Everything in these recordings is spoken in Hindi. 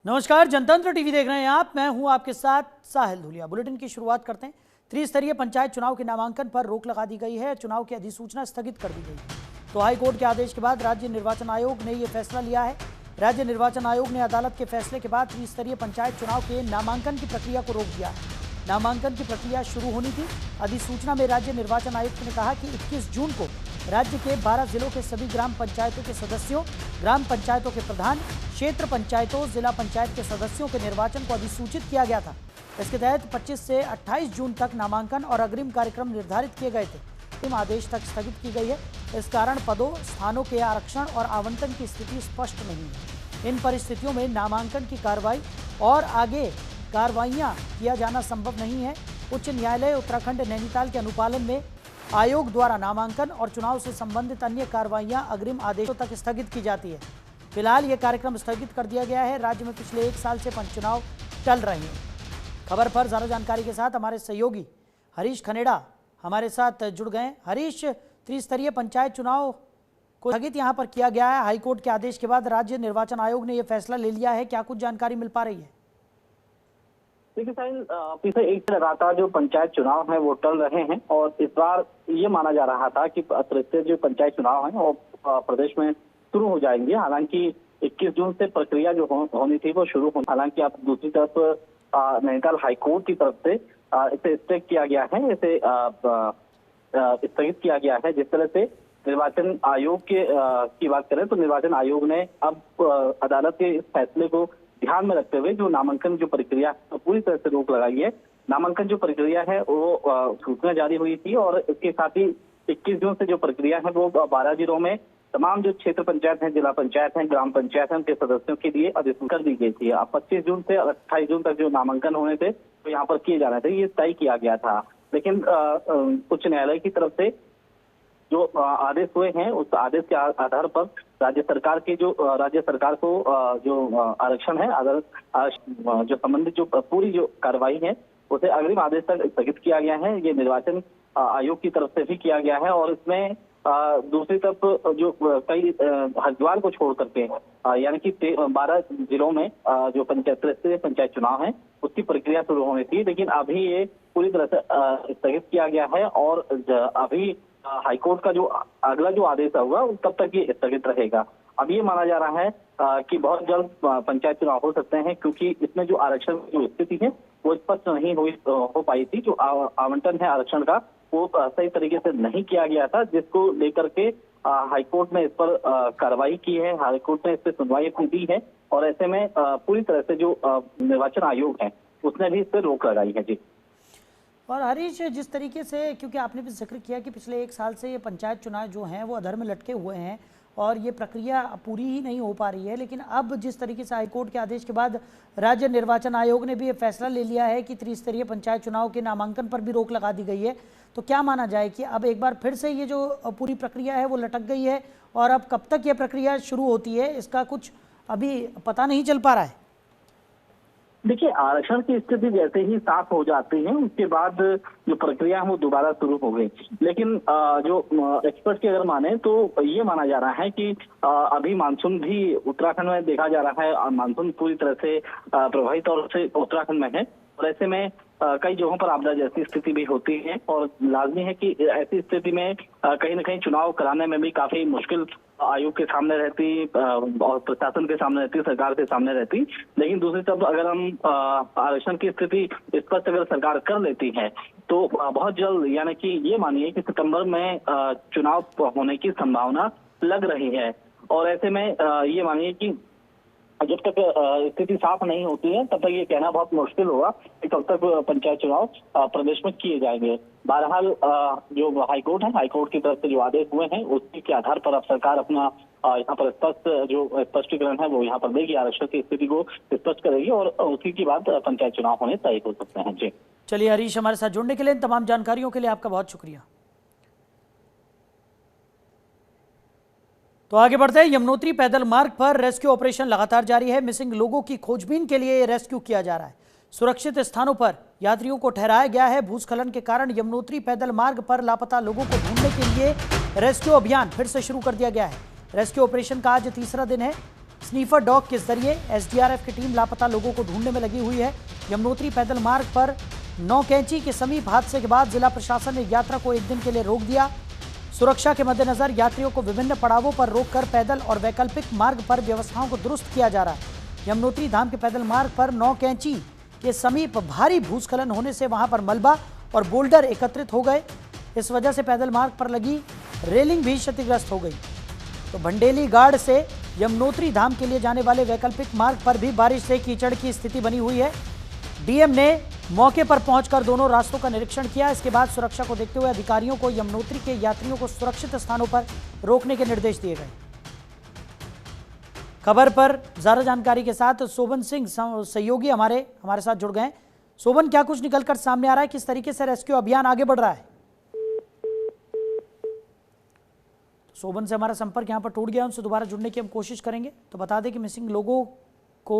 नमस्कार, जनतंत्र टीवी देख रहे हैं आप। मैं हूं आपके साथ साहिल धुलिया। बुलेटिन की शुरुआत करते हैं। त्रिस्तरीय पंचायत चुनाव के नामांकन पर रोक लगा दी गई है। चुनाव की अधिसूचना स्थगित कर दी गई है। तो हाईकोर्ट के आदेश के बाद राज्य निर्वाचन आयोग ने यह फैसला लिया है। राज्य निर्वाचन आयोग ने अदालत के फैसले के बाद त्रिस्तरीय पंचायत चुनाव के नामांकन की प्रक्रिया को रोक दिया है। नामांकन की प्रक्रिया शुरू होनी थी। अधिसूचना में राज्य निर्वाचन आयुक्त ने कहा कि 21 जून को राज्य के 12 जिलों के सभी ग्राम पंचायतों के सदस्यों, ग्राम पंचायतों के प्रधान, क्षेत्र पंचायतों, जिला पंचायत के सदस्यों के निर्वाचन को अधिसूचित किया गया था। इसके तहत 25 से 28 जून तक नामांकन और अग्रिम कार्यक्रम निर्धारित किए गए थे। अंतिम आदेश तक स्थगित की गई है। इस कारण पदों, स्थानों के आरक्षण और आवंटन की स्थिति स्पष्ट नहीं है। इन परिस्थितियों में नामांकन की कार्रवाई और आगे कार्रवाइयां किया जाना संभव नहीं है। उच्च न्यायालय उत्तराखंड नैनीताल के अनुपालन में आयोग द्वारा नामांकन और चुनाव से संबंधित अन्य कार्रवाइयां अग्रिम आदेशों तक स्थगित की जाती है। फिलहाल ये कार्यक्रम स्थगित कर दिया गया है। राज्य में पिछले 1 साल से पंच चुनाव चल रहे हैं। खबर पर ज्यादा जानकारी के साथ हमारे सहयोगी हरीश खनेड़ा हमारे साथ जुड़ गए। हरीश, त्रिस्तरीय पंचायत चुनाव को स्थगित यहाँ पर किया गया है। हाईकोर्ट के आदेश के बाद राज्य निर्वाचन आयोग ने यह फैसला ले लिया है। क्या कुछ जानकारी मिल पा रही है? देखिए साहिल, पिछले एक से लगातार जो पंचायत चुनाव है वो टल रहे हैं और इस बार ये माना जा रहा था कि त्रिस्तरीय जो पंचायत चुनाव है वो प्रदेश में शुरू हो जाएंगे। हालांकि 21 जून से प्रक्रिया जो होनी थी वो शुरू होनी। हालांकि अब दूसरी तरफ नैनीताल हाईकोर्ट की तरफ से इसे स्टे किया गया है, इसे स्थगित किया गया है। जिस तरह से निर्वाचन आयोग की बात करें तो निर्वाचन आयोग ने अब अदालत के इस फैसले को ध्यान में रखते हुए जो नामांकन जो प्रक्रिया पूरी तरह से रोक लगाई है। नामांकन जो प्रक्रिया है वो सूचना जारी हुई थी और इसके साथ ही 21 जून से जो प्रक्रिया है वो 12 जिलों में तमाम जो क्षेत्र पंचायत है, जिला पंचायत है, ग्राम पंचायत है, उनके सदस्यों के लिए अधिसूचना कर दी गई थी। अब 25 जून से 28 जून तक जो नामांकन होने थे तो यहाँ पर किए जाने थे, ये तय किया गया था। लेकिन उच्च न्यायालय की तरफ से जो आदेश हुए हैं उस आदेश के आधार पर राज्य सरकार को जो आरक्षण है, अगर जो संबंधित जो पूरी जो कार्रवाई है उसे अग्रिम आदेश तक स्थगित किया गया है। ये निर्वाचन आयोग की तरफ से भी किया गया है और इसमें दूसरी तरफ जो कई हरिद्वार को छोड़ करके यानी कि 12 जिलों में जो त्रिस्तरीय पंचायत चुनाव है उसकी प्रक्रिया शुरू होनी थी, लेकिन अभी ये पूरी तरह से स्थगित किया गया है और अभी हाईकोर्ट का जो अगला जो आदेश होगा तब तक ये स्थगित रहेगा। अब ये माना जा रहा है कि बहुत जल्द पंचायत चुनाव हो सकते हैं, क्योंकि इसमें जो आरक्षण की जो स्थिति है वो स्पष्ट नहीं हो पाई थी। जो आवंटन है आरक्षण का वो सही तरीके से नहीं किया गया था, जिसको लेकर के हाईकोर्ट ने इस पर कार्रवाई की है। हाईकोर्ट ने इस पर सुनवाई अपनी दी है और ऐसे में पूरी तरह से जो निर्वाचन आयोग है उसने भी इस पर रोक लगाई है। जी। और हरीश, जिस तरीके से, क्योंकि आपने भी जिक्र किया कि पिछले 1 साल से ये पंचायत चुनाव जो हैं वो अधर में लटके हुए हैं और ये प्रक्रिया पूरी ही नहीं हो पा रही है, लेकिन अब जिस तरीके से हाईकोर्ट के आदेश के बाद राज्य निर्वाचन आयोग ने भी ये फैसला ले लिया है कि त्रिस्तरीय पंचायत चुनाव के नामांकन पर भी रोक लगा दी गई है, तो क्या माना जाए कि अब एक बार फिर से ये जो पूरी प्रक्रिया है वो लटक गई है और अब कब तक ये प्रक्रिया शुरू होती है इसका कुछ अभी पता नहीं चल पा रहा है? देखिए, आरक्षण की स्थिति जैसे ही साफ हो जाती है उसके बाद जो प्रक्रिया है वो दोबारा शुरू हो गई। लेकिन जो एक्सपर्ट की अगर माने तो ये माना जा रहा है कि अभी मानसून भी उत्तराखंड में देखा जा रहा है। मानसून पूरी तरह से प्रभावी तौर से उत्तराखंड में है और ऐसे में कई जगहों पर आपदा जैसी स्थिति भी होती है और लाजमी है कि ऐसी स्थिति में कहीं न कहीं चुनाव कराने में भी काफी मुश्किल आयोग के सामने रहती और प्रशासन के सामने रहती, सरकार के सामने रहती। लेकिन दूसरी तरफ अगर हम आरक्षण की स्थिति स्पष्ट अगर सरकार कर लेती है तो बहुत जल्द, यानी कि ये मानिए कि सितंबर में चुनाव होने की संभावना लग रही है। और ऐसे में ये मानिए कि जब तक स्थिति साफ नहीं होती है तब तक ये कहना बहुत मुश्किल होगा कि कब तक पंचायत चुनाव प्रदेश में किए जाएंगे। बहरहाल जो हाईकोर्ट है, हाईकोर्ट की तरफ से जो आदेश हुए हैं उसी के आधार पर अब सरकार अपना यहाँ पर स्पष्टीकरण है वो यहाँ पर देगी, आरक्षण की स्थिति को स्पष्ट करेगी और उसी के बाद पंचायत चुनाव होने तय हो सकते हैं। जी चलिए हरीश, हमारे साथ जुड़ने के लिए, तमाम जानकारियों के लिए आपका बहुत शुक्रिया। तो आगे बढ़ते हैं। यमुनोत्री पैदल मार्ग पर रेस्क्यू ऑपरेशन लगातार जारी है। मिसिंग लोगों की खोजबीन के लिए रेस्क्यू किया जा रहा है। सुरक्षित स्थानों पर यात्रियों को ठहराया गया है। भूस्खलन के कारण यमुनोत्री पैदल मार्ग पर लापता लोगों को ढूंढने के लिए रेस्क्यू अभियान फिर से शुरू कर दिया गया है। रेस्क्यू ऑपरेशन का आज तीसरा दिन है। स्नीफर डॉग के जरिए एसडीआरएफ की टीम लापता लोगों को ढूंढने में लगी हुई है। यमुनोत्री पैदल मार्ग पर नौकैंची के समीप हादसे के बाद जिला प्रशासन ने यात्रा को एक दिन के लिए रोक दिया। सुरक्षा के मद्देनजर यात्रियों को विभिन्न पड़ावों पर रोककर पैदल और वैकल्पिक मार्ग पर व्यवस्थाओं को दुरुस्त किया जा रहा है। यमुनोत्री धाम के पैदल मार्ग पर नौकैंची के समीप भारी भूस्खलन होने से वहां पर मलबा और बोल्डर एकत्रित हो गए। इस वजह से पैदल मार्ग पर लगी रेलिंग भी क्षतिग्रस्त हो गई। तो भंडेली गाड़ से यमुनोत्री धाम के लिए जाने वाले वैकल्पिक मार्ग पर भी बारिश से कीचड़ की स्थिति बनी हुई है। डीएम ने मौके पर पहुंचकर दोनों रास्तों का निरीक्षण किया। इसके बाद सुरक्षा को देखते हुए अधिकारियों को यमुनोत्री के यात्रियों को सुरक्षित स्थानों पर रोकने के निर्देश दिए गए। खबर पर ज्यादा जानकारी के साथ शोभन सिंह सहयोगी हमारे साथ जुड़ गए। शोभन, क्या कुछ निकलकर सामने आ रहा है, किस तरीके से रेस्क्यू अभियान आगे बढ़ रहा है? शोभन से हमारा संपर्क यहाँ पर टूट गया, उनसे दोबारा जुड़ने की हम कोशिश करेंगे। तो बता दें कि मिसिंग लोगों को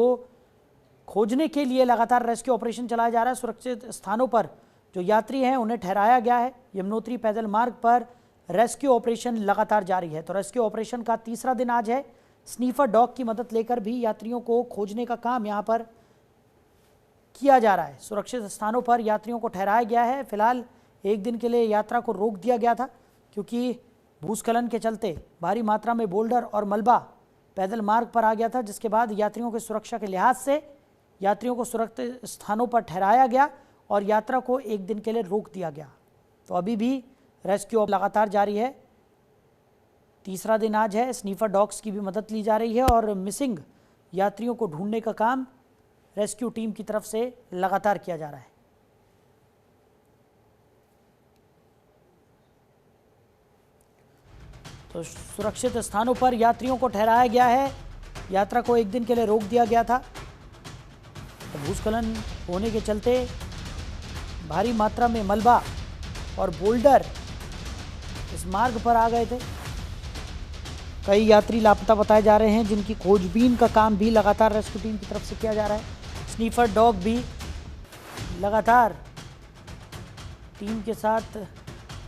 खोजने के लिए लगातार रेस्क्यू ऑपरेशन चलाया जा रहा है। सुरक्षित स्थानों पर जो यात्री हैं उन्हें ठहराया गया है। यमुनोत्री पैदल मार्ग पर रेस्क्यू ऑपरेशन लगातार जारी है। तो रेस्क्यू ऑपरेशन का तीसरा दिन आज है। स्नीफर डॉग की मदद लेकर भी यात्रियों को खोजने का काम यहाँ पर किया जा रहा है। सुरक्षित स्थानों पर यात्रियों को ठहराया गया है। फिलहाल एक दिन के लिए यात्रा को रोक दिया गया था क्योंकि भूस्खलन के चलते भारी मात्रा में बोल्डर और मलबा पैदल मार्ग पर आ गया था, जिसके बाद यात्रियों की सुरक्षा के लिहाज से यात्रियों को सुरक्षित स्थानों पर ठहराया गया और यात्रा को एक दिन के लिए रोक दिया गया। तो अभी भी रेस्क्यू लगातार जारी है। तीसरा दिन आज है। स्नीफर डॉग्स की भी मदद ली जा रही है और मिसिंग यात्रियों को ढूंढने का काम रेस्क्यू टीम की तरफ से लगातार किया जा रहा है। तो सुरक्षित स्थानों पर यात्रियों को ठहराया गया है। यात्रा को एक दिन के लिए रोक दिया गया था। तो भूस्खलन होने के चलते भारी मात्रा में मलबा और बोल्डर इस मार्ग पर आ गए थे। कई यात्री लापता बताए जा रहे हैं, जिनकी खोजबीन का काम भी लगातार रेस्क्यू टीम की तरफ से किया जा रहा है। स्नीफर डॉग भी लगातार टीम के साथ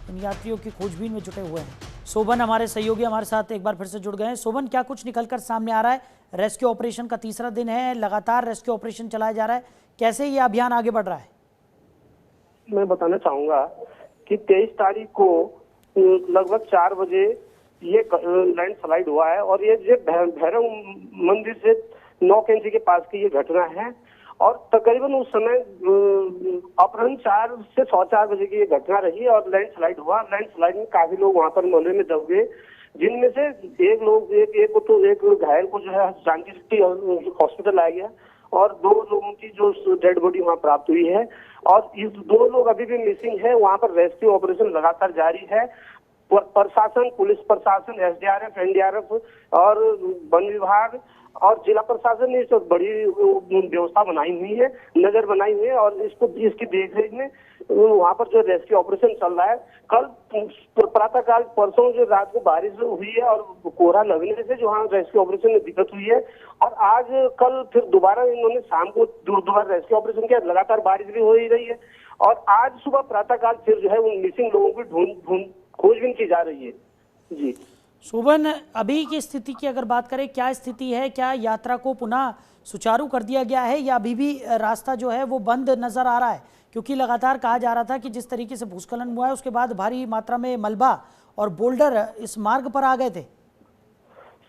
इन यात्रियों की खोजबीन में जुटे हुए हैं। शोभन हमारे सहयोगी हमारे साथ एक बार फिर से जुड़ गए हैं। शोभन, क्या कुछ निकलकर सामने आ रहा है? रेस्क्यू ऑपरेशन का तीसरा दिन है, लगातार रेस्क्यू ऑपरेशन चलाया जा रहा है। कैसे ये अभियान आगे बढ़ रहा है? मैं बताना चाहूंगा कि 23 तारीख को लगभग 4 बजे ये लैंडस्लाइड हुआ है और ये भैरव मंदिर से 9 इंच के पास की ये घटना है और तकरीबन उस समय अपराह्न 4 से 4:15 बजे की ये घटना रही और लैंडस्लाइड हुआ। लैंडस्लाइड में काफी लोग वहां पर मलबे में दब गए, जिनमें से एक घायल को जो है जानकी सिटी हॉस्पिटल लाया गया और 2 लोगों की जो डेड बॉडी वहां प्राप्त हुई है और इस 2 लोग अभी भी मिसिंग है। वहां पर रेस्क्यू ऑपरेशन लगातार जारी है। प्रशासन, पुलिस प्रशासन, एसडीआरएफ, एनडीआरएफ और वन विभाग और जिला प्रशासन ने इस बड़ी व्यवस्था बनाई हुई है, नजर बनाई हुई है और इसकी देखरेख में वहां पर जो रेस्क्यू ऑपरेशन चल रहा है। कल प्रातःकाल परसों जो रात को बारिश हुई है और कोहरा लगने से जो वहाँ रेस्क्यू ऑपरेशन में दिक्कत हुई है और आज कल फिर दोबारा इन्होंने शाम को दोबारा रेस्क्यू ऑपरेशन किया। लगातार बारिश भी हो ही रही है और आज सुबह प्रातःकाल फिर जो है उन मिसिंग लोगों की खोजबीन की जा रही है। जी शोभन, अभी की स्थिति की अगर बात करें, क्या स्थिति है? क्या यात्रा को पुनः सुचारू कर दिया गया है या अभी भी रास्ता जो है वो बंद नजर आ रहा है? क्योंकि लगातार कहा जा रहा था कि जिस तरीके से भूस्खलन हुआ है उसके बाद भारी मात्रा में मलबा और बोल्डर इस मार्ग पर आ गए थे।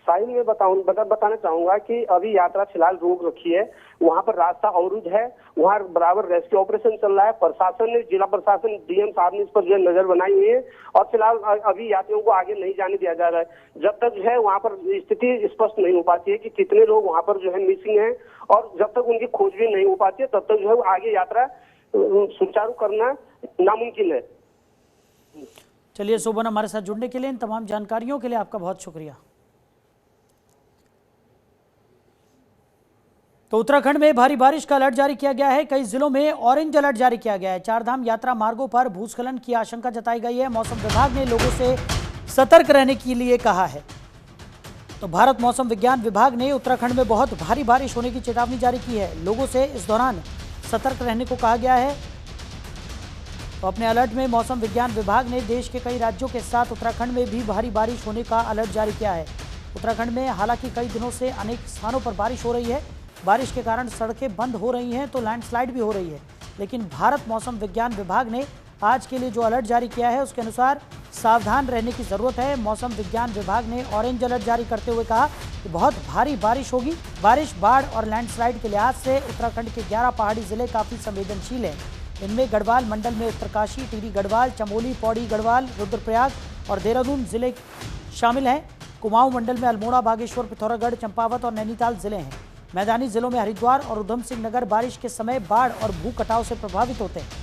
साहिल, मैं बताना चाहूंगा कि अभी यात्रा फिलहाल रोक रखी है। वहां पर रास्ता अवरुद्ध है, वहां बराबर रेस्क्यू ऑपरेशन चल रहा है। प्रशासन ने, जिला प्रशासन, डीएम साहब ने इस पर जो है नजर बनाई हुई है और फिलहाल अभी यात्रियों को आगे नहीं जाने दिया जा रहा है जब तक जो है वहां पर स्थिति स्पष्ट नहीं हो पाती है कि कितने लोग वहां पर जो है मिसिंग है और जब तक उनकी खोजबीन नहीं हो पाती है तब तक जो है आगे यात्रा सुचारू करना नामुमकिन है। चलिए शोभन, हमारे साथ जुड़ने के लिए, इन तमाम जानकारियों के लिए आपका बहुत शुक्रिया। तो उत्तराखंड में भारी बारिश का अलर्ट जारी किया गया है। कई जिलों में ऑरेंज अलर्ट जारी किया गया है। 4 धाम यात्रा मार्गों पर भूस्खलन की आशंका जताई गई है। मौसम विभाग ने लोगों से सतर्क रहने के लिए कहा है। तो भारत मौसम विज्ञान विभाग ने उत्तराखंड में बहुत भारी बारिश होने की चेतावनी जारी की है। लोगों से इस दौरान सतर्क रहने को कहा गया है। तो अपने अलर्ट में मौसम विज्ञान विभाग ने देश के कई राज्यों के साथ उत्तराखंड में भी भारी बारिश होने का अलर्ट जारी किया है। उत्तराखंड में हालांकि कई दिनों से अनेक स्थानों पर बारिश हो रही है। बारिश के कारण सड़कें बंद हो रही हैं तो लैंडस्लाइड भी हो रही है। लेकिन भारत मौसम विज्ञान विभाग ने आज के लिए जो अलर्ट जारी किया है उसके अनुसार सावधान रहने की जरूरत है। मौसम विज्ञान विभाग ने ऑरेंज अलर्ट जारी करते हुए कहा कि बहुत भारी बारिश होगी। बारिश, बाढ़ और लैंडस्लाइड के लिहाज से उत्तराखंड के 11 पहाड़ी जिले काफी संवेदनशील हैं। इनमें गढ़वाल मंडल में उत्तरकाशी, टिहरी गढ़वाल, चमोली, पौड़ी गढ़वाल, रुद्रप्रयाग और देहरादून जिले शामिल हैं। कुमाऊं मंडल में अल्मोड़ा, बागेश्वर, पिथौरागढ़, चंपावत और नैनीताल जिले हैं। मैदानी जिलों में हरिद्वार और उधम सिंह नगर बारिश के समय बाढ़ और भू कटाव से प्रभावित होते हैं।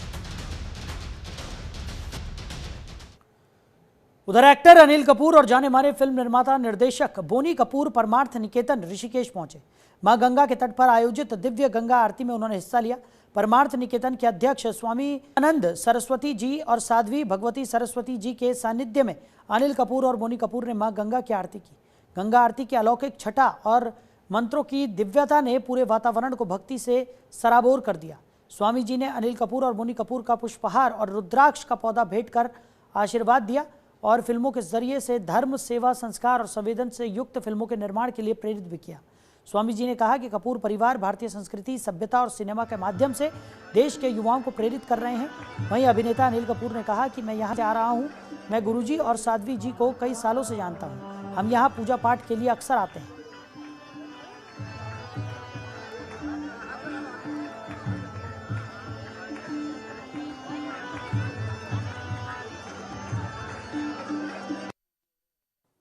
उधर एक्टर अनिल कपूर और जाने माने फिल्म निर्माता निर्देशक बोनी कपूर परमार्थ निकेतन ऋषिकेश पहुंचे। मां गंगा के तट पर आयोजित दिव्य गंगा आरती में उन्होंने हिस्सा लिया। परमार्थ निकेतन के अध्यक्ष स्वामी आनंद सरस्वती जी और साध्वी भगवती सरस्वती जी के सानिध्य में अनिल कपूर और बोनी कपूर ने मां गंगा की आरती की। गंगा आरती की अलौकिक छटा और मंत्रों की दिव्यता ने पूरे वातावरण को भक्ति से सराबोर कर दिया। स्वामी जी ने अनिल कपूर और बोनी कपूर का पुष्पहार और रुद्राक्ष का पौधा भेंट कर आशीर्वाद दिया और फिल्मों के जरिए से धर्म, सेवा, संस्कार और संवेदन से युक्त फिल्मों के निर्माण के लिए प्रेरित भी किया। स्वामी जी ने कहा कि कपूर परिवार भारतीय संस्कृति, सभ्यता और सिनेमा के माध्यम से देश के युवाओं को प्रेरित कर रहे हैं। वहीं अभिनेता अनिल कपूर ने कहा कि मैं यहाँ से आ रहा हूँ। मैं गुरुजी और साध्वी जी को कई सालों से जानता हूँ। हम यहाँ पूजा पाठ के लिए अक्सर आते हैं।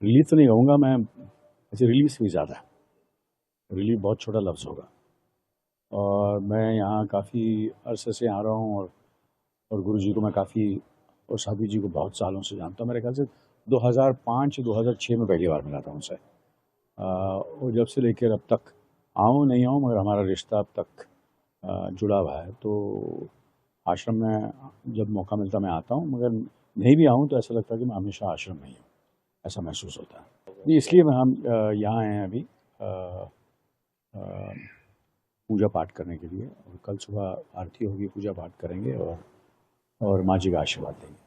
रिलीफ तो नहीं कहूँगा मैं, ऐसे रिलीफ से भी ज़्यादा है। रिलीफ बहुत छोटा लफ्ज़ होगा। और मैं यहाँ काफ़ी अरसे से आ रहा हूँ और गुरु जी को मैं काफ़ी और साध्वी जी को बहुत सालों से जानता हूँ। मेरे ख्याल से 2005-2006 में पहली बार मिला था उनसे। और जब से लेकर अब तक आऊँ नहीं आऊँ, मगर हमारा रिश्ता अब तक जुड़ा हुआ है। तो आश्रम में जब मौका मिलता मैं आता हूँ, मगर नहीं भी आऊँ तो ऐसा लगता है कि मैं हमेशा आश्रम में ही हूँ, ऐसा महसूस होता है। नहीं, इसलिए हम यहाँ आए हैं अभी पूजा पाठ करने के लिए। और कल सुबह आरती होगी, पूजा पाठ करेंगे और माँ जी का आशीर्वाद देंगे।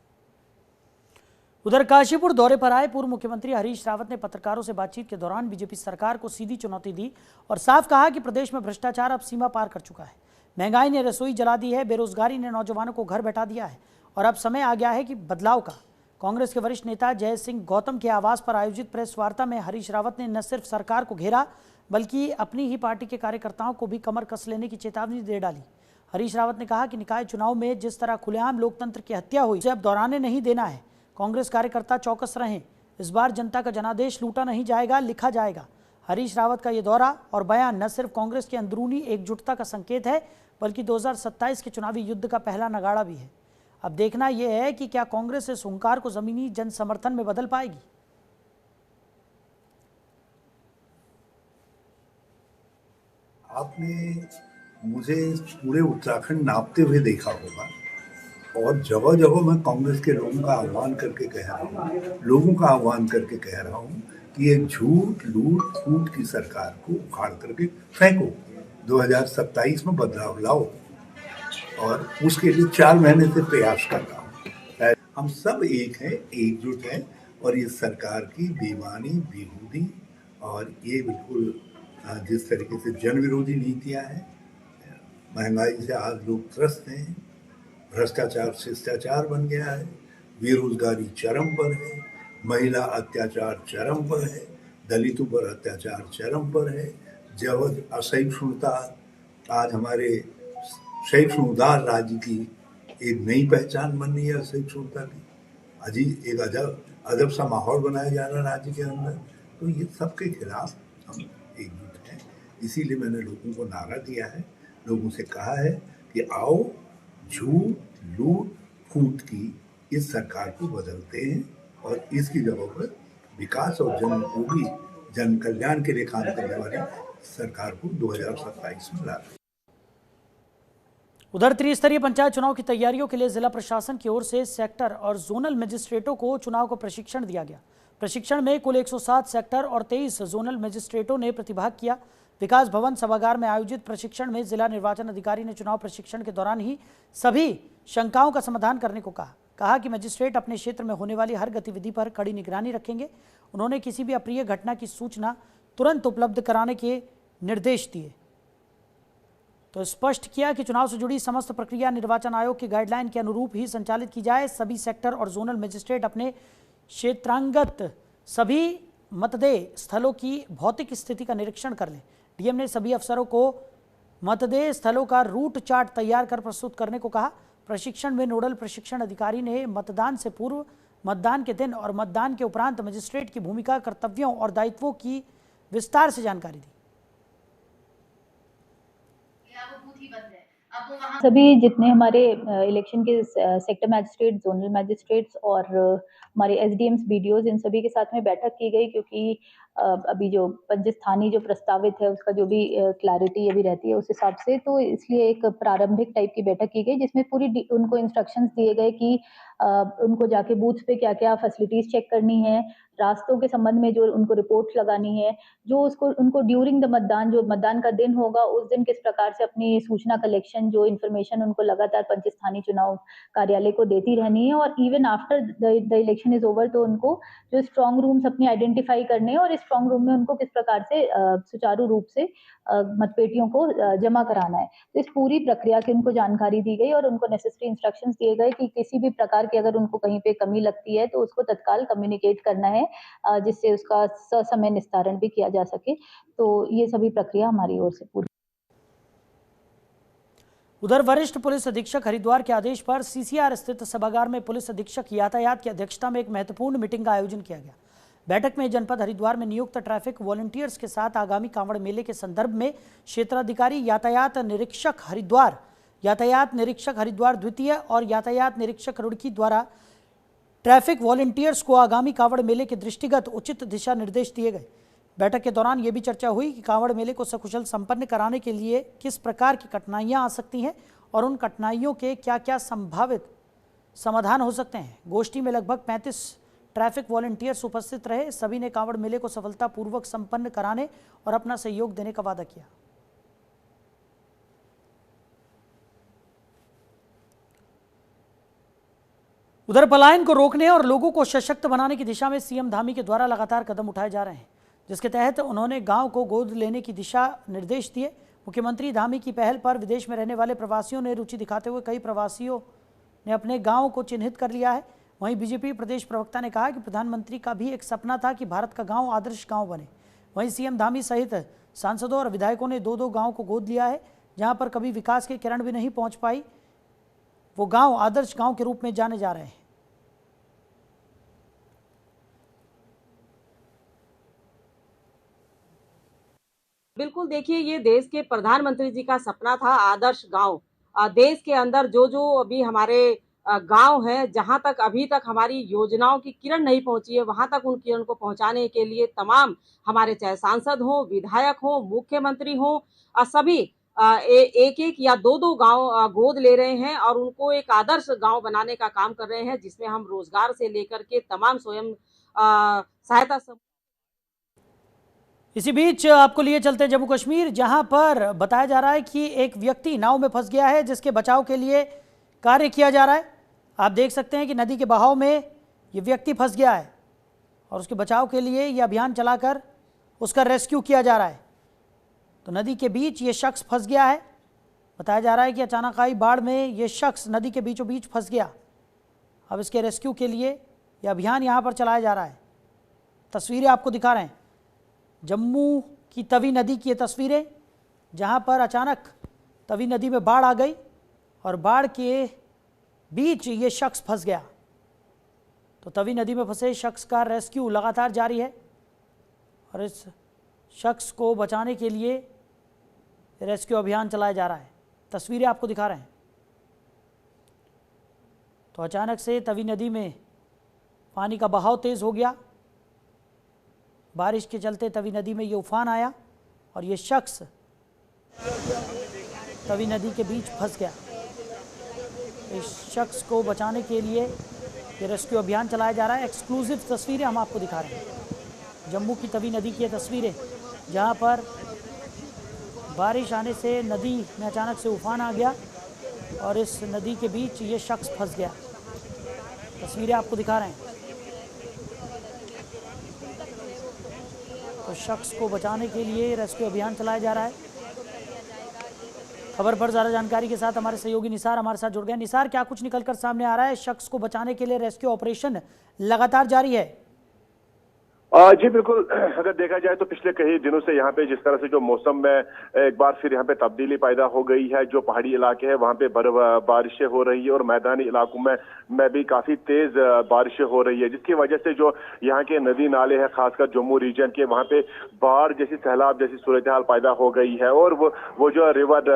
उधर काशीपुर दौरे पर आए पूर्व मुख्यमंत्री हरीश रावत ने पत्रकारों से बातचीत के दौरान बीजेपी सरकार को सीधी चुनौती दी और साफ कहा कि प्रदेश में भ्रष्टाचार अब सीमा पार कर चुका है। महंगाई ने रसोई जला दी है, बेरोजगारी ने नौजवानों को घर बैठा दिया है और अब समय आ गया है कि बदलाव का। कांग्रेस के वरिष्ठ नेता जय सिंह गौतम के आवास पर आयोजित प्रेस वार्ता में हरीश रावत ने न सिर्फ सरकार को घेरा बल्कि अपनी ही पार्टी के कार्यकर्ताओं को भी कमर कस लेने की चेतावनी दे डाली। हरीश रावत ने कहा कि निकाय चुनाव में जिस तरह खुलेआम लोकतंत्र की हत्या हुई, उसे अब दोहराने नहीं देना है। कांग्रेस कार्यकर्ता चौकस रहें। इस बार जनता का जनादेश लूटा नहीं जाएगा, लिखा जाएगा। हरीश रावत का ये दौरा और बयान न सिर्फ कांग्रेस की अंदरूनी एकजुटता का संकेत है बल्कि 2027 के चुनावी युद्ध का पहला नगाड़ा भी है। अब देखना यह है कि क्या कांग्रेस इस हुंकार को जमीनी जन समर्थन में बदल पाएगी। आपने मुझे पूरे उत्तराखंड नापते हुए देखा होगा और जगह जगह मैं कांग्रेस के लोगों का आह्वान करके कह रहा हूँ कि ये झूठ, लूट, फूट की सरकार को उखाड़ करके फेंको। 2027 में बदलाव लाओ और उसके लिए 4 महीने से प्रयास कर रहा हूँ। हम सब एक हैं, एकजुट हैं और ये सरकार की बेईमानी, बेहूदी और ये बिल्कुल जिस तरीके से जन विरोधी नीतियाँ हैं, महंगाई से आज लोग त्रस्त हैं, भ्रष्टाचार शिष्टाचार बन गया है, बेरोजगारी चरम पर है, महिला अत्याचार चरम पर है, दलितों पर अत्याचार चरम पर है, जब असहिष्णुता आज हमारे सहिष्णु उदार राज्य की एक नई पहचान बन रही है। असहिष्णुता की अजीब एक अजब सा माहौल बनाया जा रहा है राज्य के अंदर। तो ये सबके खिलाफ हम एकजुट हैं। इसीलिए मैंने लोगों को नारा दिया है, लोगों से कहा है कि आओ झूठ, लूट, फूट की इस सरकार को बदलते हैं और इसकी जगह पर विकास और जनोपयोगी, जन कल्याण के लिए काम करने वाली सरकार को 2027 में ला। उधर त्रिस्तरीय पंचायत चुनाव की तैयारियों के लिए जिला प्रशासन की ओर से सेक्टर और जोनल मजिस्ट्रेटों को चुनाव का प्रशिक्षण दिया गया। प्रशिक्षण में कुल 107 सेक्टर और 23 जोनल मजिस्ट्रेटों ने प्रतिभाग किया। विकास भवन सभागार में आयोजित प्रशिक्षण में जिला निर्वाचन अधिकारी ने चुनाव प्रशिक्षण के दौरान ही सभी शंकाओं का समाधान करने को कहा कि मजिस्ट्रेट अपने क्षेत्र में होने वाली हर गतिविधि पर कड़ी निगरानी रखेंगे उन्होंने किसी भी अप्रिय घटना की सूचना तुरंत उपलब्ध कराने के निर्देश दिए। तो स्पष्ट किया कि चुनाव से जुड़ी समस्त प्रक्रिया निर्वाचन आयोग की गाइडलाइन के अनुरूप ही संचालित की जाए। सभी सेक्टर और जोनल मजिस्ट्रेट अपने क्षेत्रांगत सभी मतदेय स्थलों की भौतिक स्थिति का निरीक्षण कर लें। डीएम ने सभी अफसरों को मतदेय स्थलों का रूट चार्ट तैयार कर प्रस्तुत करने को कहा। प्रशिक्षण में नोडल प्रशिक्षण अधिकारी ने मतदान से पूर्व, मतदान के दिन और मतदान के उपरांत मजिस्ट्रेट की भूमिका, कर्तव्यों और दायित्वों की विस्तार से जानकारी दी। सभी जितने हमारे इलेक्शन के सेक्टर मैजिस्ट्रेट, जोनल मैजिस्ट्रेट्स और हमारे एसडीएम्स, बीडीओज, इन सभी के साथ में बैठक की गई, क्योंकि अभी जो पंचस्थानी जो प्रस्तावित है उसका जो भी क्लैरिटी अभी रहती है उस हिसाब से, तो इसलिए एक प्रारंभिक टाइप की बैठक की गई जिसमें पूरी उनको इंस्ट्रक्शंस दिए गए कि उनको जाके बूथ पे क्या क्या फैसिलिटीज चेक करनी है, रास्तों के संबंध में जो उनको रिपोर्ट लगानी है, जो उसको उनको ड्यूरिंग द मतदान, जो मतदान का दिन होगा उस दिन किस प्रकार से अपनी सूचना कलेक्शन, जो इन्फॉर्मेशन उनको लगातार पंचस्थानीय चुनाव कार्यालय को देती रहनी है, और even after the election is over तो उनको जो स्ट्रांग रूम्स अपनी आइडेंटिफाई करने और स्ट्रांग रूम में उनको किस प्रकार से सुचारू रूप से मतपेटियों को जमा कराना है। तो इस पूरी प्रक्रिया की उनको जानकारी दी गई और उनको नेसेसरी इंस्ट्रक्शंस दिए गए कि किसी भी प्रकार की अगर उनको कहीं पे कमी लगती है तो उसको तत्काल कम्युनिकेट करना है, जिससे उसका ससमय निस्तारण भी किया जा सके। तो ये सभी प्रक्रिया हमारी ओर से पूरी। उधर वरिष्ठ पुलिस अधीक्षक हरिद्वार के आदेश पर सीसीआर स्थित सभागार में पुलिस अधीक्षक यातायात की अध्यक्षता में एक महत्वपूर्ण मीटिंग का आयोजन किया गया। बैठक में जनपद हरिद्वार में नियुक्त ट्रैफिक वॉलंटियर्स के साथ आगामी कांवड़ मेले के संदर्भ में क्षेत्राधिकारी, यातायात निरीक्षक हरिद्वार द्वितीय और यातायात निरीक्षक रुड़की द्वारा ट्रैफिक वॉलंटियर्स को आगामी कांवड़ मेले के दृष्टिगत उचित दिशा निर्देश दिए गए। बैठक के दौरान ये भी चर्चा हुई कि कांवड़ मेले को सकुशल संपन्न कराने के लिए किस प्रकार की कठिनाइयां आ सकती हैं और उन कठिनाइयों के क्या क्या संभावित समाधान हो सकते हैं। गोष्ठी में लगभग 35 ट्रैफिक वॉलंटियर्स उपस्थित रहे। सभी ने कांवड़ मेले को सफलतापूर्वक संपन्न कराने और अपना सहयोग देने का वादा किया। उधर पलायन को रोकने और लोगों को सशक्त बनाने की दिशा में सीएम धामी के द्वारा लगातार कदम उठाए जा रहे हैं, जिसके तहत उन्होंने गांव को गोद लेने की दिशा निर्देश दिए। मुख्यमंत्री धामी की पहल पर विदेश में रहने वाले प्रवासियों ने रुचि दिखाते हुए कई प्रवासियों ने अपने गांव को चिन्हित कर लिया है। वहीं बीजेपी प्रदेश प्रवक्ता ने कहा कि प्रधानमंत्री का भी एक सपना था कि भारत का गांव आदर्श गांव बने। वहीं सीएम धामी सहित सांसदों और विधायकों ने 2-2 गांव को गोद लिया है। जहां पर कभी विकास की किरण भी नहीं पहुंच पाई, वो गांव आदर्श गांव के रूप में जाने जा रहे हैं। बिल्कुल, देखिए, ये देश के प्रधानमंत्री जी का सपना था, आदर्श गांव। देश के अंदर जो जो अभी हमारे गांव है, जहां तक अभी तक हमारी योजनाओं की किरण नहीं पहुंची है, वहां तक उन किरण को पहुंचाने के लिए तमाम हमारे चाहे सांसद हो, विधायक हो, मुख्यमंत्री हो, सभी एक एक या 2-2 गांव गोद ले रहे हैं और उनको एक आदर्श गांव बनाने का काम कर रहे हैं, जिसमें हम रोजगार से लेकर के तमाम स्वयं सहायता। इसी बीच आपको लिए चलते जम्मू कश्मीर, जहां पर बताया जा रहा है कि एक व्यक्ति नाव में फंस गया है, जिसके बचाव के लिए कार्य किया जा रहा है। आप देख सकते हैं कि नदी के बहाव में ये व्यक्ति फंस गया है और उसके बचाव के लिए ये अभियान चलाकर उसका रेस्क्यू किया जा रहा है। तो नदी के बीच ये शख्स फंस गया है। बताया जा रहा है कि अचानक आई बाढ़ में ये शख्स नदी के बीचों बीच फंस गया। अब इसके रेस्क्यू के लिए यह अभियान यहाँ पर चलाया जा रहा है। तस्वीरें आपको दिखा रहे हैं जम्मू की तवी नदी की ये तस्वीरें, जहाँ पर अचानक तवी नदी में बाढ़ आ गई और बाढ़ के बीच ये शख्स फंस गया। तो तवी नदी में फंसे शख्स का रेस्क्यू लगातार जारी है और इस शख्स को बचाने के लिए रेस्क्यू अभियान चलाया जा रहा है। तस्वीरें आपको दिखा रहे हैं। तो अचानक से तवी नदी में पानी का बहाव तेज़ हो गया। बारिश के चलते तवी नदी में ये उफान आया और ये शख्स तवी नदी के बीच फंस गया। इस शख्स को बचाने के लिए ये रेस्क्यू अभियान चलाया जा रहा है। एक्सक्लूसिव तस्वीरें हम आपको दिखा रहे हैं जम्मू की तवी नदी की ये तस्वीरें, जहाँ पर बारिश आने से नदी में अचानक से उफान आ गया और इस नदी के बीच ये शख्स फंस गया। तस्वीरें आपको दिखा रहे हैं। शख्स को बचाने के लिए रेस्क्यू अभियान चलाया जा रहा है। खबर पर ज़्यादा जानकारी के साथ हमारे सहयोगी निसार हमारे साथ जुड़ गए। निसार, क्या कुछ निकलकर सामने आ रहा है? शख्स को बचाने के लिए रेस्क्यू ऑपरेशन लगातार जारी है। जी बिल्कुल, अगर देखा जाए तो पिछले कई दिनों से यहाँ पे जिस तरह से जो मौसम में एक बार फिर यहाँ पे तब्दीली पैदा हो गई है, जो पहाड़ी इलाके हैं वहाँ पे बारिशें हो रही है और मैदानी इलाकों में भी काफी तेज बारिशें हो रही है, जिसकी वजह से जो यहाँ के नदी नाले हैं खासकर जम्मू रीजन के, वहाँ पे बाढ़ जैसी सैलाब जैसी सूरत हाल पैदा हो गई है। और वो जो रिवर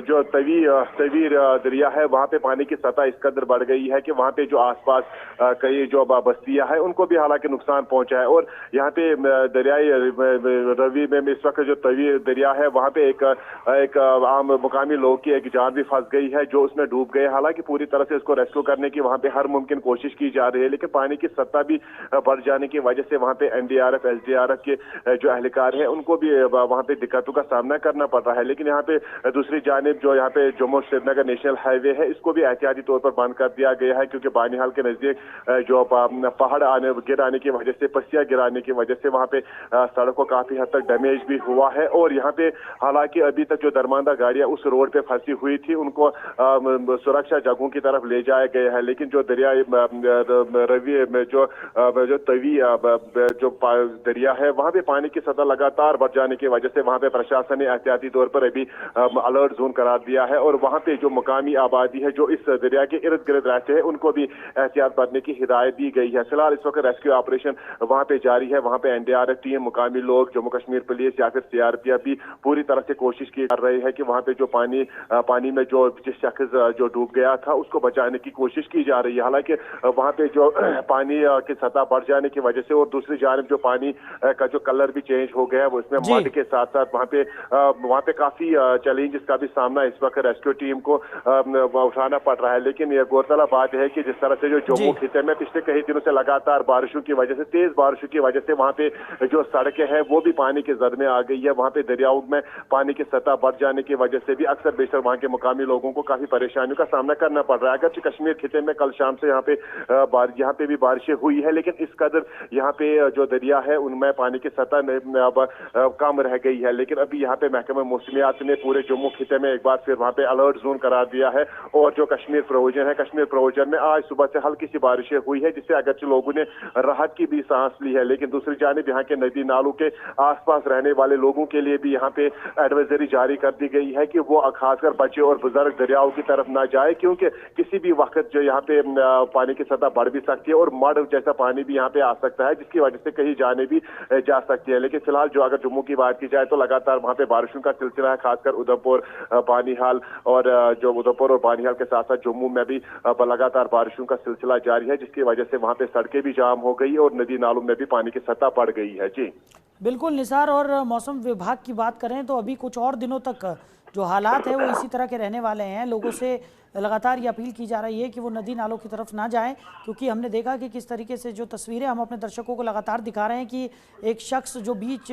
जो तवी दरिया है वहाँ पे पानी की सतह इस कदर बढ़ गई है कि वहाँ पे जो आसपास कई जो बस्तियां हैं उनको भी हालांकि नुकसान पहुंचा है। और यहाँ पे दरियाई रवि में इस वक्त जो तवी दरिया है वहाँ पे एक आम मुकामी लोग की एक जान भी फंस गई है जो उसमें डूब गए। हालांकि पूरी तरह से इसको रेस्क्यू करने की वहाँ पे हर मुमकिन कोशिश की जा रही है, लेकिन पानी की सतह भी बढ़ जाने की वजह से वहाँ पे एनडीआरएफ एसडीआरएफ के जो एहलकार है उनको भी वहाँ पे दिक्कतों का सामना करना पड़ रहा है। लेकिन यहाँ पे दूसरी जानिब जो यहाँ पे जम्मू श्रीनगर नेशनल हाईवे है इसको भी एहतियाती तौर पर बंद कर दिया गया है, क्योंकि बानीहाल के नजदीक जो पहाड़ गिर आने की वजह से पसिया गिराने की वजह से वहाँ पे सड़क को काफी हद तक डैमेज भी हुआ है। और यहाँ पे हालांकि अभी तक जो दरमांदा गाड़ियां उस रोड पे फंसी हुई थी उनको सुरक्षा जगहों की तरफ ले जाया गया है, लेकिन जो दरिया रवि में जो तवी जो दरिया है वहाँ पे पानी की सतह लगातार बढ़ जाने की वजह से वहाँ पे प्रशासन ने एहतियाती तौर पर अभी अलर्ट जोन करार दिया है और वहाँ पे जो मुकामी आबादी है जो इस दरिया के इर्द गिर्द रहते हैं उनको भी एहतियात बरतने की हिदायत दी गई है। फिलहाल इस वक्त रेस्क्यू ऑपरेशन वहाँ पे जारी है। वहाँ पे एनडीआरएफ टीम, मुकामी लोग, जम्मू कश्मीर पुलिस या फिर सीआरपीएफ भी पूरी तरह से कोशिश की कर रहे हैं कि वहाँ पे जो पानी में जो जिस शख्स जो डूब गया था उसको बचाने की कोशिश की जा रही है। हालांकि वहाँ पे जो पानी की सतह बढ़ जाने की वजह से और दूसरी जानिब जो पानी का जो कलर भी चेंज हो गया है उसमें मड के साथ साथ वहाँ पे काफी चैलेंजेस का भी सामना इस वक्त रेस्क्यू टीम को उठाना पड़ रहा है। लेकिन ये गौरतलब बात है कि जिस तरह से जो जम्मू खिते में पिछले कई दिनों से लगातार बारिशों की वजह से, तेज बारिशों की वजह से वहाँ पे जो सड़कें हैं वो भी पानी के जद में आ गई है। वहाँ पे दरियाओं में पानी की सतह बढ़ जाने की वजह से भी अक्सर बेशतर वहाँ के मुकामी लोगों को काफी परेशानियों का सामना करना पड़ रहा है। अगरचे कश्मीर खिते में कल शाम से यहाँ पे भी बारिशें हुई है, लेकिन इस कदर यहाँ पे जो दरिया है उनमें पानी की सतह कम रह गई है। लेकिन अभी यहाँ पे महकमा मौसमियात ने पूरे जम्मू खिते में एक बार फिर वहाँ पे अलर्ट जोन करार दिया है। और जो कश्मीर प्रोविजन है, कश्मीर प्रोविजन में आज सुबह से हल्की सी बारिशें हुई है जिससे अगरचे लोगों ने राहत की भी सांस ली है, लेकिन दूसरी जानिब यहाँ के नदी नालों के आसपास रहने वाले लोगों के लिए भी यहाँ पे एडवाइजरी जारी कर दी गई है कि वो खासकर बच्चे और बुजुर्ग दरियाओं की तरफ ना जाए, क्योंकि किसी भी वक्त जो यहाँ पे पानी की सतह बढ़ भी सकती है और मड जैसा पानी भी यहाँ पे आ सकता है, जिसकी वजह से कहीं जाने भी जा सकती है। लेकिन फिलहाल जो अगर जम्मू की बात की जाए तो लगातार वहाँ पे बारिशों का सिलसिला है, खासकर उधमपुर, बानीहाल और जो उधमपुर और बानीहाल के साथ साथ जम्मू में भी लगातार बारिशों का सिलसिला जारी है, जिसकी वजह से वहाँ पे सड़कें भी जाम हो गई और नदी नालों में भी पानी की सतह बढ़ गई है। जी बिल्कुल निसार, और मौसम विभाग की बात करें तो अभी कुछ और दिनों तक जो हालात है वो इसी तरह के रहने वाले हैं। लोगों से लगातार ये अपील की जा रही है कि वो नदी नालों की तरफ ना जाएं, क्योंकि हमने देखा कि किस तरीके से जो तस्वीरें हम अपने दर्शकों को लगातार दिखा रहे हैं कि एक शख्स जो बीच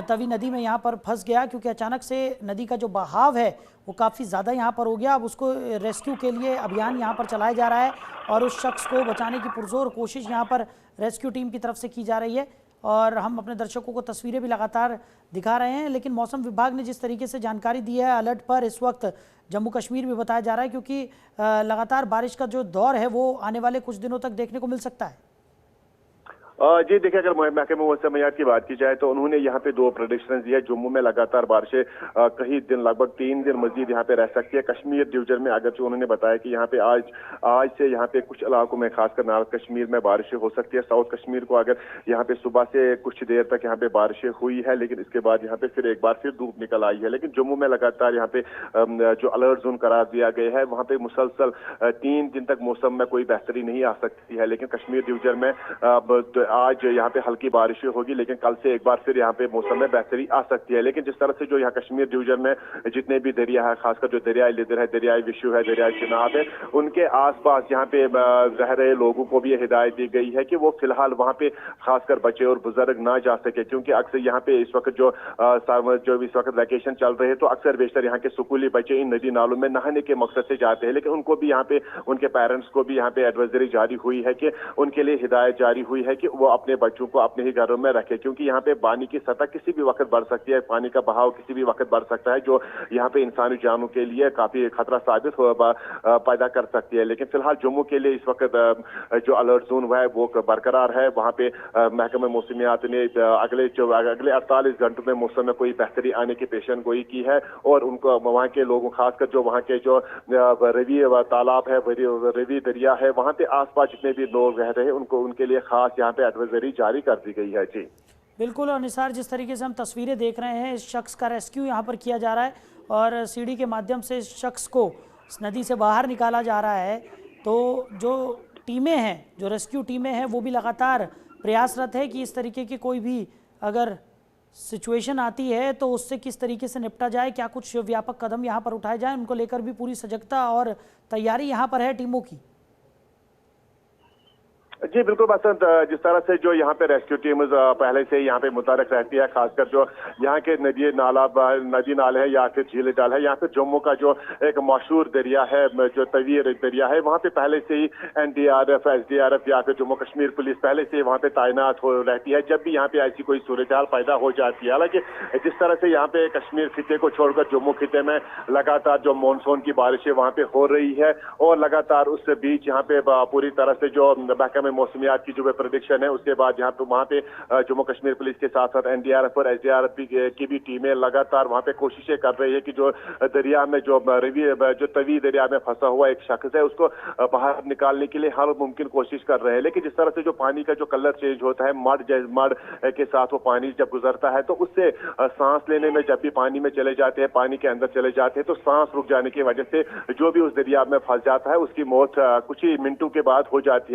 तवी नदी में यहाँ पर फंस गया, क्योंकि अचानक से नदी का जो बहाव है वो काफ़ी ज़्यादा यहाँ पर हो गया। अब उसको रेस्क्यू के लिए अभियान यहाँ पर चलाया जा रहा है और उस शख्स को बचाने की पुरजोर कोशिश यहाँ पर रेस्क्यू टीम की तरफ से की जा रही है और हम अपने दर्शकों को तस्वीरें भी लगातार दिखा रहे हैं। लेकिन मौसम विभाग ने जिस तरीके से जानकारी दी है, अलर्ट पर इस वक्त जम्मू कश्मीर भी बताया जा रहा है, क्योंकि लगातार बारिश का जो दौर है वो आने वाले कुछ दिनों तक देखने को मिल सकता है। जी देखिए, अगर महकमा मौसमियात की बात की जाए तो उन्होंने यहाँ पे दो प्रेडिक्शन दिया है। जम्मू में लगातार बारिशें कई दिन, लगभग 3 दिन मजीद यहाँ पे रह सकती है। कश्मीर डिवीजन में अगर उन्होंने बताया कि यहाँ पे आज से यहाँ पे कुछ इलाकों में, खासकर नॉर्थ कश्मीर में बारिशें हो सकती है। साउथ कश्मीर को अगर यहाँ पे सुबह से कुछ देर तक यहाँ पे बारिशें हुई है, लेकिन इसके बाद यहाँ पे फिर एक बार फिर धूप निकल आई है। लेकिन जम्मू में लगातार यहाँ पे जो अलर्ट जोन करार दिया गया है, वहाँ पे मुसलसल 3 दिन तक मौसम में कोई बेहतरी नहीं आ सकती है। लेकिन कश्मीर डिवीजन में आज यहाँ पे हल्की बारिशें होगी, लेकिन कल से एक बार फिर यहाँ पे मौसम में बेहतरी आ सकती है। लेकिन जिस तरह से जो यहाँ कश्मीर डिवीजन में जितने भी दरिया है, खासकर जो दरियाई लिदर है, दरियाई विशु है, दरियाई चिनाब है, उनके आसपास यहाँ पे रह रहे लोगों को भी ये हिदायत दी गई है कि वो फिलहाल वहाँ पे खासकर बच्चे और बुजुर्ग ना जा सके, क्योंकि अक्सर यहाँ पे इस वक्त जो इस वक्त वैकेशन चल रहे हैं तो अक्सर बेशतर यहाँ के स्कूली बच्चे इन नदी नालों में नहाने के मकसद से जाते हैं। लेकिन उनको भी यहाँ पे, उनके पेरेंट्स को भी यहाँ पे एडवाइजरी जारी हुई है कि उनके लिए हिदायत जारी हुई है कि वो अपने बच्चों को अपने ही घरों में रखे, क्योंकि यहाँ पे पानी की सतह किसी भी वक्त बढ़ सकती है, पानी का बहाव किसी भी वक्त बढ़ सकता है, जो यहाँ पे इंसानी जानों के लिए काफी खतरा साबित पैदा कर सकती है। लेकिन फिलहाल जम्मू के लिए इस वक्त जो अलर्ट जोन है वो बरकरार है। वहाँ पे महकमे मौसमियात ने अगले 48 घंटों में मौसम में कोई बेहतरी आने की पेशन गोई की है, और उनको वहाँ के लोगों, खासकर जो वहाँ के जो रवि तालाब है, रवि दरिया है, वहाँ पे आसपास जितने भी लोग रह रहे हैं उनको, उनके लिए खास यहाँ पे एडवाइजरी जारी कर दी गई है। जी बिल्कुल। और निसार, जिस तरीके से हम तस्वीरें देख रहे हैं, इस शख्स का रेस्क्यू यहाँ पर किया जा रहा है और सीढ़ी के माध्यम से इस शख्स को इस नदी से बाहर निकाला जा रहा है, तो जो टीमें हैं, जो रेस्क्यू टीमें हैं, वो भी लगातार प्रयासरत है कि इस तरीके की कोई भी अगर सिचुएशन आती है तो उससे किस तरीके से निपटा जाए, क्या कुछ व्यापक कदम यहाँ पर उठाए जाएं, उनको लेकर भी पूरी सजगता और तैयारी यहाँ पर है टीमों की। जी बिल्कुल बसंत, जिस तरह से जो यहाँ पे रेस्क्यू टीम पहले से यहाँ पे मुतहरक रहती है, खासकर जो यहाँ के नदी नाले है या फिर झील डाल है, यहाँ पे जम्मू का जो एक मशहूर दरिया है, जो तवी दरिया है, वहाँ पे पहले से ही NDRF, SDRF या फिर जम्मू कश्मीर पुलिस पहले से वहाँ पे तैनात हो रहती है जब भी यहाँ पे ऐसी कोई सूरत हाल पैदा हो जाती है। हालांकि जिस तरह से यहाँ पे कश्मीर खिते को छोड़कर जम्मू खिते में लगातार जो मानसून की बारिशें वहाँ पे हो रही है, और लगातार उस बीच यहाँ पे पूरी तरह से जो महकमे मौसमियात की जो प्रेडिक्शन है, उसके बाद यहाँ पे वहाँ पे जम्मू कश्मीर पुलिस के साथ साथ NDRF और SDRF की भी टीमें लगातार वहाँ पे कोशिशें कर रही है कि जो दरिया में जो तवी दरिया में फंसा हुआ एक शख्स है उसको बाहर निकालने के लिए हर मुमकिन कोशिश कर रहे हैं। लेकिन जिस तरह से जो पानी का जो कलर चेंज होता है, मड के साथ वो पानी जब गुजरता है तो उससे सांस लेने में, जब भी पानी में चले जाते हैं, पानी के अंदर चले जाते हैं, तो सांस रुक जाने की वजह से जो भी उस दरिया में फंस जाता है उसकी मौत कुछ ही मिनटों के बाद हो जाती है।